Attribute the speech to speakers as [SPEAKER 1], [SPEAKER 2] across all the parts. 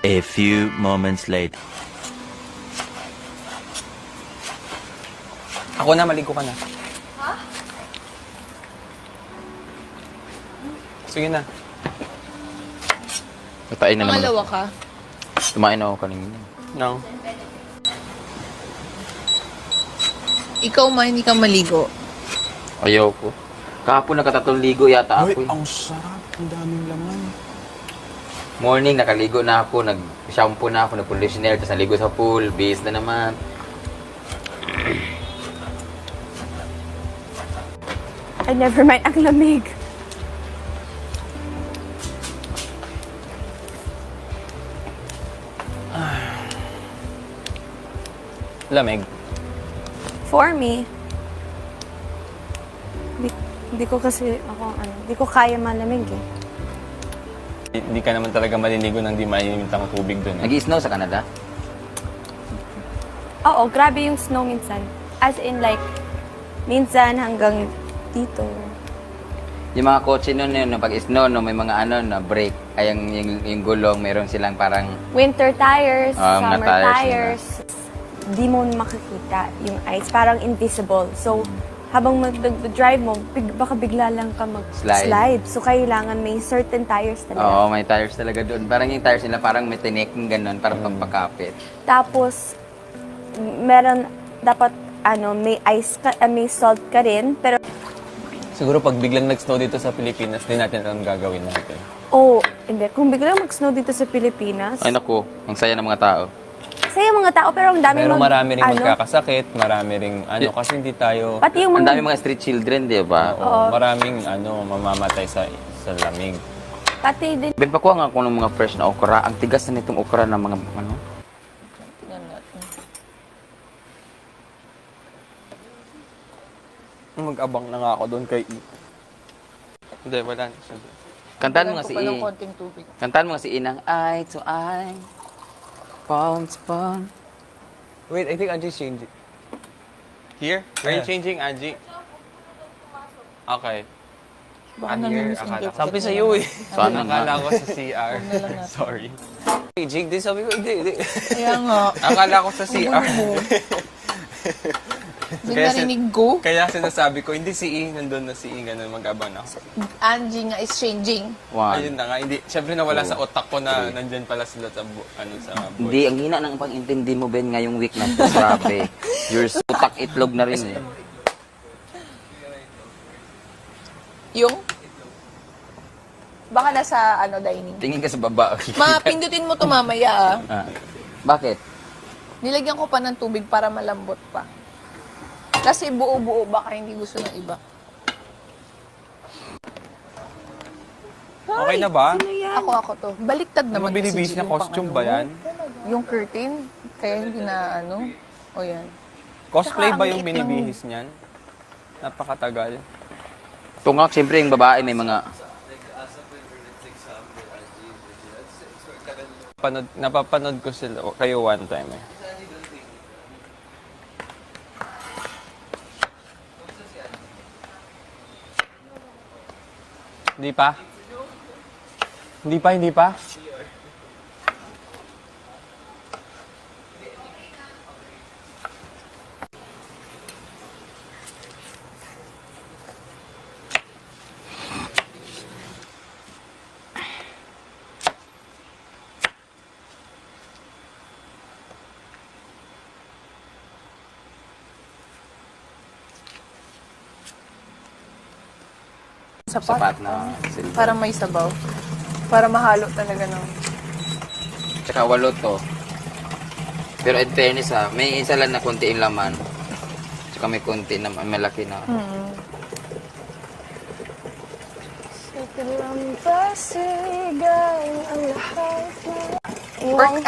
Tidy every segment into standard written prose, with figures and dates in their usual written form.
[SPEAKER 1] A few moments later.
[SPEAKER 2] Ako na, maligo ka na.
[SPEAKER 3] Ha?
[SPEAKER 2] Sige na.
[SPEAKER 4] Natain na naman.
[SPEAKER 3] Pangalawa ka?
[SPEAKER 4] Tumain ako kanina.
[SPEAKER 2] No.
[SPEAKER 3] Ikaw hindi ka maligo.
[SPEAKER 4] Ayoko. Kahapon nakatatong ligo yata ako.
[SPEAKER 2] Ang sarap. Ang daming laman.
[SPEAKER 4] Morning, nakaligo na ako. Nag-shampoo na ako. Nag-conditioner. Tapos naligo sa pool. Base na naman.
[SPEAKER 5] I never mind ang lamig.
[SPEAKER 2] Lamig.
[SPEAKER 5] For me, hindi ko kasi hindi ko kaya malamig eh.
[SPEAKER 2] Hindi ka naman talaga maliligo nang di mainit ang tubig doon.
[SPEAKER 4] Nag-i-snow sa Canada?
[SPEAKER 5] Oo, grabe yung snow minsan. As in like, minsan hanggang dito.
[SPEAKER 4] Yung mga kotse nun, pag snow, no, may mga na break. Ay, yung gulong, meron silang parang...
[SPEAKER 5] Winter tires,
[SPEAKER 4] mga
[SPEAKER 5] summer
[SPEAKER 4] tires
[SPEAKER 5] tires. Di mo makikita yung ice. Parang invisible. So, habang mag-drive mo, baka bigla lang ka mag-slide. So, kailangan may certain tires talaga.
[SPEAKER 4] Oo, may tires talaga doon. Parang yung tires nila, parang may tinik, gano'n, parang pagpakapit.
[SPEAKER 5] Tapos, meron, dapat, may ice ka, may salt ka rin. Pero,
[SPEAKER 2] Siguro pag biglang nag-snow dito sa Pilipinas, di natin alam gagawin natin.
[SPEAKER 5] hindi. Kung biglang mag-snow dito sa Pilipinas,
[SPEAKER 4] Ay, naku, ang saya ng mga tao.
[SPEAKER 5] saya mga tao, pero ang dami
[SPEAKER 2] Pero marami rin magkakasakit, marami rin kasi hindi tayo...
[SPEAKER 5] Pati yung
[SPEAKER 4] Ang
[SPEAKER 5] mga,
[SPEAKER 4] dami mga street children, di ba?
[SPEAKER 2] Oo, maraming mamamatay sa lamig.
[SPEAKER 5] pati din,
[SPEAKER 4] Pakuha nga ako ng mga fresh na okra. Ang tigas na nitong okra ng mga,
[SPEAKER 2] Mag-abang na nga ako doon kay... Hindi, wala na siya.
[SPEAKER 4] Kantahan mo nga si
[SPEAKER 3] Pa ng konting tubig.
[SPEAKER 4] Kantahan mo nga si Inang, eye to eye, palm to palm.
[SPEAKER 2] Wait, I think Anji's changing. Here? Are you changing, Anji? Okay.
[SPEAKER 3] Baka
[SPEAKER 2] I'm here.
[SPEAKER 3] namimiss ang
[SPEAKER 2] Akala
[SPEAKER 3] gift.
[SPEAKER 2] ko. Sabi sa'yo eh.
[SPEAKER 4] Sana nga.
[SPEAKER 2] Akala ko sa CR. Sorry. Hey, Jake, din sabi ko, hindi.
[SPEAKER 3] Kaya nga.
[SPEAKER 2] Akala ko sa CR.
[SPEAKER 3] Yung narinig ko,
[SPEAKER 2] Kaya sinasabi ko, hindi si E, nandun na si E, ganun, mag-abang ako.
[SPEAKER 3] Angie nga is changing.
[SPEAKER 4] One.
[SPEAKER 2] Ayun na nga, hindi. Siyempre nawala sa otak ko na nandyan pala sila sa, sa
[SPEAKER 4] Hindi, ang hina ng pag-intindi mo, Ben, ngayong week na to. Grabe. You're sutak itlog na rin eh.
[SPEAKER 3] Yung? Baka nasa dining.
[SPEAKER 4] Tingin ka sa baba.
[SPEAKER 3] Mapindutin mo to mamaya
[SPEAKER 4] Ah. Bakit?
[SPEAKER 3] Nilagyan ko pa ng tubig para malambot pa. Kasi buo-buo baka hindi gusto ng iba.
[SPEAKER 2] Okay na ba?
[SPEAKER 3] Ako to. Baliktad naman.
[SPEAKER 2] Naman binibis
[SPEAKER 3] kasi
[SPEAKER 2] na
[SPEAKER 3] yung
[SPEAKER 2] costume
[SPEAKER 3] pang
[SPEAKER 2] ba
[SPEAKER 3] ano
[SPEAKER 2] yan?
[SPEAKER 3] mo. Yung curtain. Kaya hindi na O yan.
[SPEAKER 2] Cosplay
[SPEAKER 3] Saka
[SPEAKER 2] ba
[SPEAKER 3] ang
[SPEAKER 2] yung
[SPEAKER 3] liit ng-
[SPEAKER 2] binibihis niyan? Napakatagal.
[SPEAKER 4] Tungak, siyempre yung babae may mga...
[SPEAKER 2] Napapanood ko sila, kayo one time eh. Hindi pa? Hindi pa?
[SPEAKER 4] Sapat na silver.
[SPEAKER 3] Para may sabaw. Para mahalo talaga ng...
[SPEAKER 4] Tsaka 8 to. Pero in fairness may isa lang na konti yung laman. Tsaka may konti na malaki na.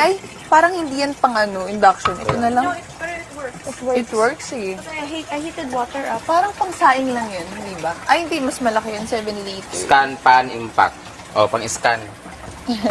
[SPEAKER 3] Ay, parang hindi yan pang induction. Ito na lang. It works eh.
[SPEAKER 5] I heated water up.
[SPEAKER 3] Parang pang saing lang yun, di ba? Ay, hindi. Mas malaki yun. 7 liters.
[SPEAKER 4] Scan pan impact. O, pang scan.